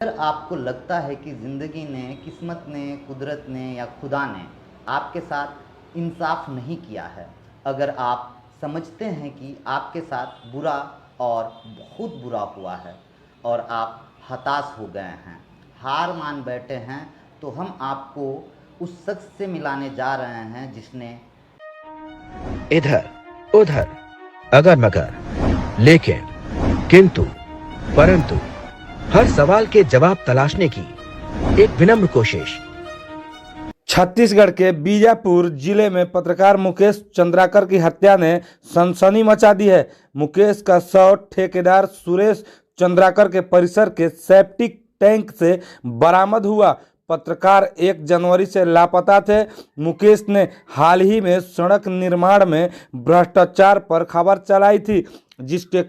अगर आपको लगता है कि ज़िंदगी ने, किस्मत ने, कुदरत ने या खुदा ने आपके साथ इंसाफ नहीं किया है, अगर आप समझते हैं कि आपके साथ बुरा और बहुत बुरा हुआ है और आप हताश हो गए हैं, हार मान बैठे हैं, तो हम आपको उस शख्स से मिलाने जा रहे हैं जिसने इधर उधर अगर मगर लेकिन किंतु परंतु हर सवाल के जवाब तलाशने की एक विनम्र कोशिश। छत्तीसगढ़ के बीजापुर जिले में पत्रकार मुकेश चंद्राकर की हत्या ने सनसनी मचा दी है। मुकेश का शव ठेकेदार सुरेश चंद्राकर के परिसर के सेप्टिक टैंक से बरामद हुआ। पत्रकार 1 जनवरी से लापता थे। मुकेश ने हाल ही में सड़क निर्माण में भ्रष्टाचार पर खबर चलाई थी, जिसके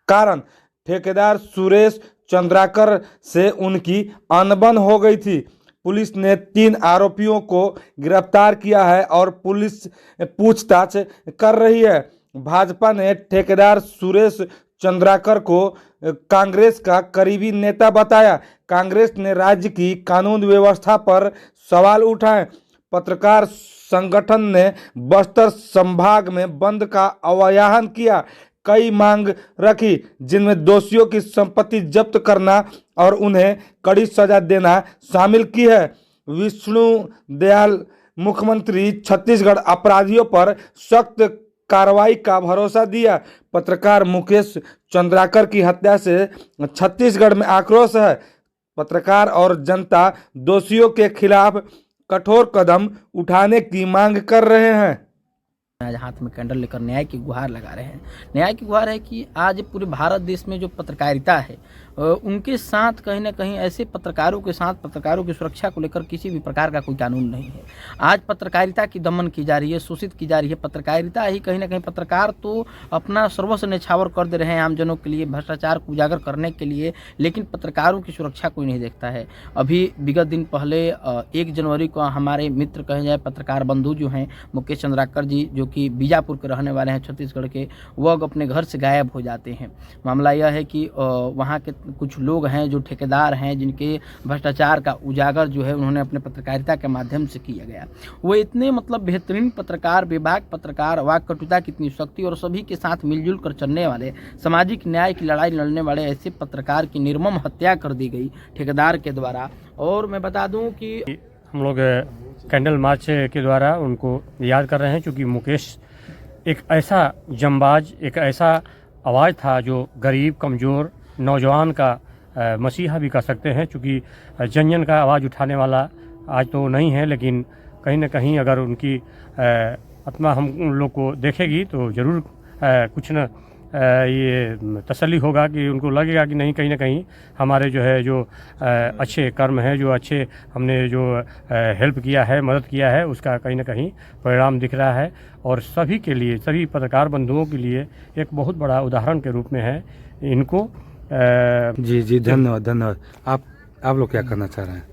कारण ठेकेदार सुरेश चंद्राकर से उनकी अनबन हो गई थी। पुलिस ने 3 आरोपियों को गिरफ्तार किया है और पुलिस पूछताछ कर रही है। भाजपा ने ठेकेदार सुरेश चंद्राकर को कांग्रेस का करीबी नेता बताया। कांग्रेस ने राज्य की कानून व्यवस्था पर सवाल उठाए। पत्रकार संगठन ने बस्तर संभाग में बंद का आह्वान किया, कई मांग रखी, जिनमें दोषियों की संपत्ति जब्त करना और उन्हें कड़ी सजा देना शामिल की है। विष्णु दयाल मुख्यमंत्री छत्तीसगढ़ अपराधियों पर सख्त कार्रवाई का भरोसा दिया। पत्रकार मुकेश चंद्राकर की हत्या से छत्तीसगढ़ में आक्रोश है। पत्रकार और जनता दोषियों के खिलाफ कठोर कदम उठाने की मांग कर रहे हैं। आज हाथ में कैंडल लेकर न्याय की गुहार लगा रहे हैं। न्याय की गुहार है कि आज पूरे भारत देश में जो पत्रकारिता है उनके साथ कहीं ना कहीं ऐसे पत्रकारों के साथ पत्रकारों की सुरक्षा को लेकर किसी भी प्रकार का कोई कानून नहीं है। आज पत्रकारिता की दमन की जा रही है, शोषित की जा रही है। पत्रकारिता ही कहीं ना कहीं पत्रकार तो अपना सर्वस्व न्यौछावर कर दे रहे हैं आमजनों के लिए, भ्रष्टाचार को उजागर करने के लिए, लेकिन पत्रकारों की सुरक्षा कोई नहीं देखता है। अभी विगत दिन पहले 1 जनवरी को हमारे मित्र कहे जाए पत्रकार बंधु जो हैं मुकेश चंद्राकर जी, जो कि बीजापुर के रहने वाले हैं छत्तीसगढ़ के, वह अपने घर से गायब हो जाते हैं। मामला यह है कि वहाँ के कुछ लोग हैं जो ठेकेदार हैं, जिनके भ्रष्टाचार का उजागर जो है उन्होंने अपने पत्रकारिता के माध्यम से किया गया। वो इतने बेहतरीन पत्रकार, बेबाक पत्रकार, वाक कटुता की इतनी शक्ति और सभी के साथ मिलजुल कर चलने वाले, सामाजिक न्याय की लड़ाई लड़ने वाले ऐसे पत्रकार की निर्मम हत्या कर दी गई ठेकेदार के द्वारा। और मैं बता दूं कि हम लोग कैंडल मार्च के द्वारा उनको याद कर रहे हैं, क्योंकि मुकेश एक ऐसा जंबाज, एक ऐसा आवाज़ था जो गरीब, कमज़ोर, नौजवान का मसीहा भी कह सकते हैं, क्योंकि जन जन का आवाज़ उठाने वाला आज तो नहीं है, लेकिन कहीं ना कहीं अगर उनकी आत्मा हम उन लोग को देखेगी तो ज़रूर कुछ न ये तसल्ली होगा कि उनको लगेगा कि नहीं, कहीं ना कहीं हमारे जो है जो अच्छे कर्म हैं, जो अच्छे हमने जो हेल्प किया है, मदद किया है, उसका कहीं ना कहीं परिणाम दिख रहा है। और सभी के लिए, सभी पत्रकार बंधुओं के लिए एक बहुत बड़ा उदाहरण के रूप में है इनको। जी धन्यवाद। आप लोग क्या करना चाह रहे हैं?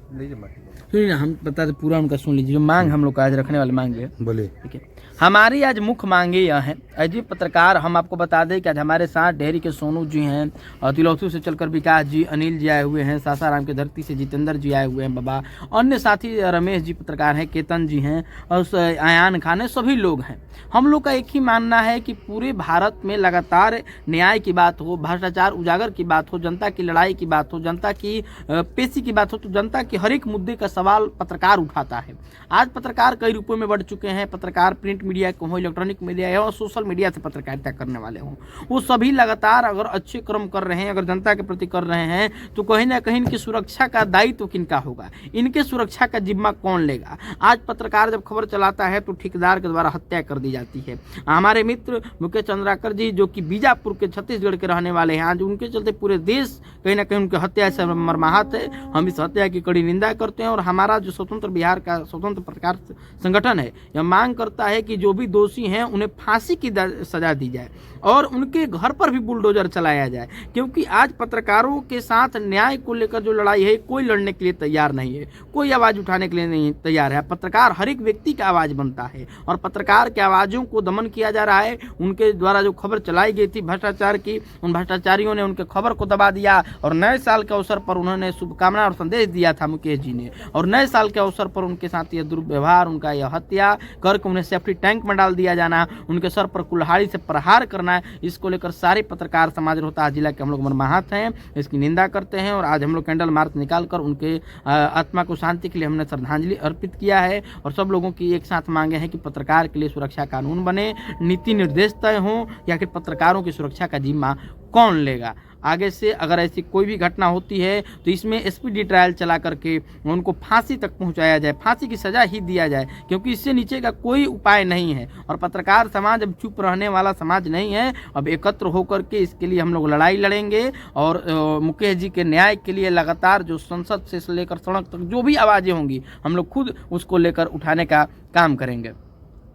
हम बता दें, पूरा उनका सुन लीजिए। जो मांग हम लोग आज रखने वाले मांग है, बोलिए। ठीक है। हमारी आज मुख्य मांगे यह हैं। अजीब पत्रकार, हम आपको बता दें कि आज हमारे साथ डेहरी के सोनू जी हैं, और तिलौथू से चलकर विकास जी, अनिल जी आए हुए हैं, सासाराम के धरती से जितेंद्र जी आए हुए हैं, बाबा, अन्य साथी रमेश जी पत्रकार हैं, केतन जी हैं, और आयान खान है, सभी लोग हैं। हम लोग का एक ही मानना है कि पूरे भारत में लगातार न्याय की बात हो, भ्रष्टाचार उजागर की बात हो, जनता की लड़ाई की बात हो, जनता की पेशी की बात हो, तो जनता के हर एक मुद्दे का सवाल पत्रकार उठाता है। आज पत्रकार कई रूपों में बढ़ चुके हैं। पत्रकार प्रिंट मीडिया को हो, इलेक्ट्रॉनिक मीडिया हो, और सोशल मीडिया से पत्रकारिता करने वाले हों, वो सभी लगातार अगर अच्छे कर्म कर रहे हैं, अगर जनता के प्रति कर रहे हैं, तो कहीं ना कहीं इनकी सुरक्षा का दायित्व किनका होगा, इनके सुरक्षा का जिम्मा कौन लेगा। आज पत्रकार जब खबर चलाता है तो ठेकेदार के द्वारा हत्या कर दी जाती है। हमारे मित्र मुकेश चंद्राकर जी, जो कि बीजापुर के छत्तीसगढ़ के रहने वाले हैं, आज उनके चलते पूरे देश कहीं ना कहीं उनकी हत्या से मर्माहत है। हम इस हत्या की कड़ी निंदा करते हैं, और हमारा जो स्वतंत्र बिहार का स्वतंत्र पत्रकार संगठन है, यह मांग करता है कि कि जो भी दोषी हैं उन्हें फांसी की सजा दी जाए और उनके घर पर भी बुलडोजर चलाया जाए, क्योंकि आज पत्रकारों के साथ न्याय को लेकर जो लड़ाई है कोई लड़ने के लिए तैयार नहीं है, कोई आवाज़ उठाने के लिए नहीं तैयार है। पत्रकार हर एक व्यक्ति का आवाज़ बनता है और पत्रकार के आवाज़ों को दमन किया जा रहा है। उनके द्वारा जो खबर चलाई गई थी भ्रष्टाचार की, उन भ्रष्टाचारियों ने उनके खबर को दबा दिया और नए साल के अवसर पर उन्होंने शुभकामना और संदेश दिया था मुकेश जी ने, और नए साल के अवसर पर उनके साथ यह दुर्व्यवहार, उनका यह हत्या करके उन्हें सेफ्टी टैंक में डाल दिया जाना, उनके सर पर कुल्हाड़ी से प्रहार करना, इसको लेकर सारे पत्रकार समाज रोहतास जिला के हम लोग मर्माहत हैं, इसकी निंदा करते हैं। और आज हम लोग कैंडल मार्च निकालकर उनके आत्मा को शांति के लिए हमने श्रद्धांजलि अर्पित किया है और सब लोगों की एक साथ मांगे हैं कि पत्रकार के लिए सुरक्षा कानून बने, नीति निर्देश तय हों, या कि पत्रकारों की सुरक्षा का जिम्मा कौन लेगा। आगे से अगर ऐसी कोई भी घटना होती है तो इसमें एसपीडी ट्रायल चला करके उनको फांसी तक पहुंचाया जाए, फांसी की सज़ा ही दिया जाए, क्योंकि इससे नीचे का कोई उपाय नहीं है। और पत्रकार समाज अब चुप रहने वाला समाज नहीं है, अब एकत्र होकर के इसके लिए हम लोग लड़ाई लड़ेंगे और मुकेश जी के न्याय के लिए लगातार जो संसद से लेकर सड़क तक जो भी आवाज़ें होंगी हम लोग खुद उसको लेकर उठाने का काम करेंगे।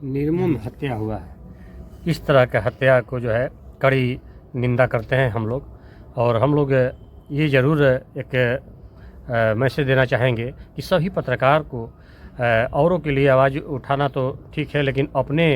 निर्मम हत्या हुआ है, इस तरह के हत्या को जो है कड़ी निंदा करते हैं हम लोग। और हम लोग ये ज़रूर एक मैसेज देना चाहेंगे कि सभी पत्रकार को औरों के लिए आवाज़ उठाना तो ठीक है, लेकिन अपने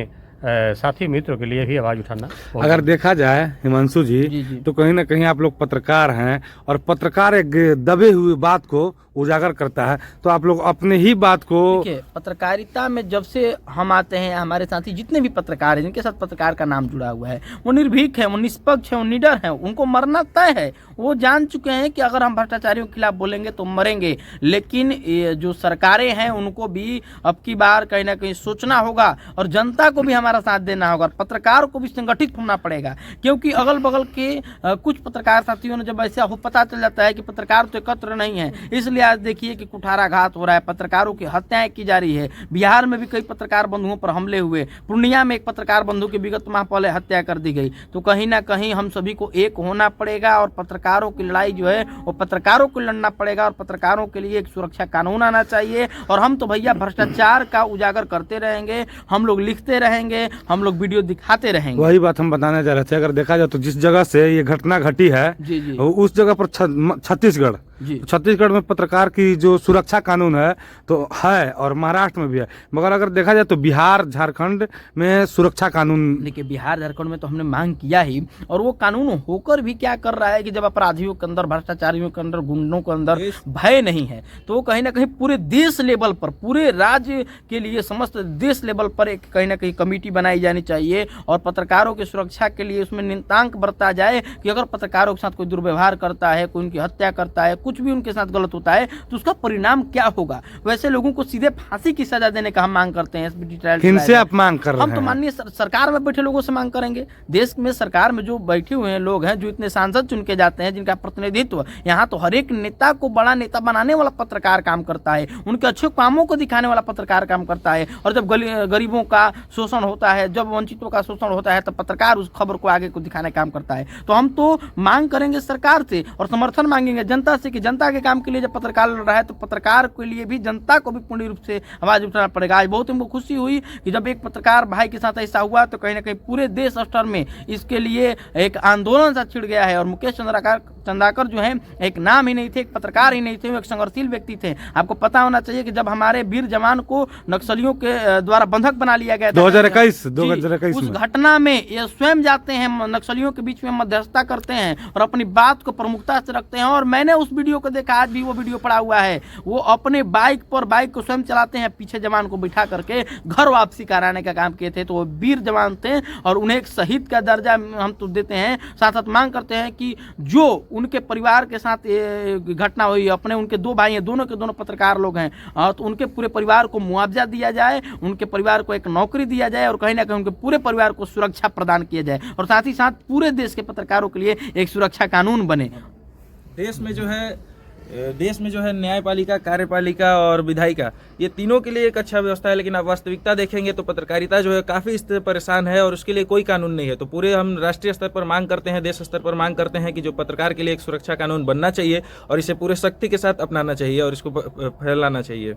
साथी मित्रों के लिए भी आवाज़ उठाना। अगर देखा जाए हिमांशु जी, तो कहीं ना कहीं आप लोग पत्रकार हैं और पत्रकार एक दबे हुए बात को उजागर करता है, तो आप लोग अपने ही बात को देखिए, पत्रकारिता में जब से हम आते हैं, हमारे साथी जितने भी पत्रकार हैं जिनके साथ पत्रकार का नाम जुड़ा हुआ है, वो निर्भीक है, वो निष्पक्ष है, वो निडर है, उनको मरना तय है। वो जान चुके हैं कि अगर हम भ्रष्टाचारियों के खिलाफ बोलेंगे तो मरेंगे। लेकिन ये जो सरकारें हैं उनको भी अब की बार कहीं ना कहीं सोचना होगा और जनता को भी हमारा साथ देना होगा, पत्रकार को भी संगठित होना पड़ेगा, क्योंकि अगल बगल के कुछ पत्रकार साथियों ने जब ऐसा हो पता चल जाता है कि पत्रकार तो एकत्र नहीं है, इसलिए आज देखिए कि कुठाराघात हो रहा है, पत्रकारों की हत्याएं की जा रही है। बिहार में भी कई पत्रकार बंधुओं पर हमले हुए, पूर्णिया में एक पत्रकार बंधु की विगत माह पहले हत्या कर दी गई। तो कहीं ना कहीं हम सभी को एक होना पड़ेगा और पत्रकारों की लड़ाई जो है वो पत्रकारों को लड़ना पड़ेगा और पत्रकारों के लिए एक सुरक्षा कानून आना चाहिए। और हम तो भैया भ्रष्टाचार का उजागर करते रहेंगे, हम लोग लिखते रहेंगे, हम लोग वीडियो दिखाते रहेंगे। वही बात हम बताने जा रहे थे। अगर देखा जाए तो जिस जगह से ये घटना घटी है उस जगह पर छत्तीसगढ़ में पत्रकार की जो सुरक्षा कानून है तो है और महाराष्ट्र में भी है, मगर अगर देखा जाए तो बिहार झारखंड में सुरक्षा कानून, देखिए बिहार झारखंड में तो हमने मांग किया ही, और वो कानून होकर भी क्या कर रहा है कि जब अपराधियों के अंदर, भ्रष्टाचारियों के अंदर, गुंडों के अंदर भय नहीं है तो कहीं ना कहीं पूरे देश लेवल पर, पूरे राज्य के लिए, समस्त देश लेवल पर एक कहीं ना कहीं कमेटी बनाई जानी चाहिए और पत्रकारों की सुरक्षा के लिए उसमें नियतांक बरता जाए कि अगर पत्रकारों के साथ कोई दुर्व्यवहार करता है, कोई उनकी हत्या करता है, कुछ भी उनके साथ गलत होता है तो उसका परिणाम क्या होगा। वैसे लोगों को सीधे फांसी की सजा देने का हम मांग करते हैं। एसपीडी ट्रायल किनसे आप मांग कर रहे हैं? हम तो माननीय सरकार में बैठे लोगों से मांग करेंगे। देश में सरकार में जो बैठे हुए हैं लोग हैं, जो इतने सांसद चुन के जाते हैं, जिनका प्रतिनिधित्व यहाँ तो हर एक नेता को बड़ा नेता बनाने वाला पत्रकार काम करता है, उनके अच्छे कामों को दिखाने वाला पत्रकार काम करता है। और जब गरीबों का शोषण होता है, जब वंचितों का शोषण होता है, तब पत्रकार उस खबर को आगे को दिखाने का काम करता है। तो हम तो मांग करेंगे सरकार से और समर्थन मांगेंगे जनता से कि जनता के काम के लिए जब पत्रकार लड़ रहा है तो पत्रकार के लिए भी, जनता को भी पूर्ण रूप से आवाज उठाना पड़ेगा। आज बहुत हमको खुशी हुई कि जब एक पत्रकार भाई के साथ ऐसा हुआ तो कहीं ना कहीं पूरे देश स्तर में इसके लिए एक आंदोलन सा छिड़ गया है। और मुकेश चंद्राकर जो है एक नाम ही नहीं थे, एक पत्रकार ही नहीं थे, वो एक संघर्षशील व्यक्ति थे। आपको पता होना चाहिए कि जब हमारे वीर जवान को नक्सलियों के द्वारा बंधक बना लिया गया था 2021 उस घटना में ये स्वयं जाते हैं, नक्सलियों के बीच में मध्यस्थता करते हैं और अपनी बात को प्रमुखता से रखते हैं। और मैंने उस वीडियो को देखा, आज भी वो वीडियो पड़ा हुआ है, वो अपने बाइक को स्वयं चलाते हैं, पीछे जवान को बिठा करके घर वापसी कराने का काम किए थे। तो वो वीर जवान थे और उन्हें एक शहीद का दर्जा हम तो देते हैं। साथ साथ मांग करते हैं कि जो उनके परिवार के साथ घटना हुई, अपने उनके दो भाई हैं, दोनों के दोनों पत्रकार लोग हैं, तो उनके पूरे परिवार को मुआवजा दिया जाए, उनके परिवार को एक नौकरी दिया जाए और कहीं ना कहीं उनके पूरे परिवार को सुरक्षा प्रदान किया जाए और साथ ही साथ पूरे देश के पत्रकारों के लिए एक सुरक्षा कानून बने। देश में जो है न्यायपालिका, कार्यपालिका और विधायिका, ये तीनों के लिए एक अच्छा व्यवस्था है, लेकिन आप वास्तविकता देखेंगे तो पत्रकारिता जो है काफ़ी स्तर परेशान है और उसके लिए कोई कानून नहीं है। तो पूरे हम राष्ट्रीय स्तर पर मांग करते हैं, देश स्तर पर मांग करते हैं कि जो पत्रकार के लिए एक सुरक्षा कानून बनना चाहिए और इसे पूरे सख्ती के साथ अपनाना चाहिए और इसको फैलाना चाहिए।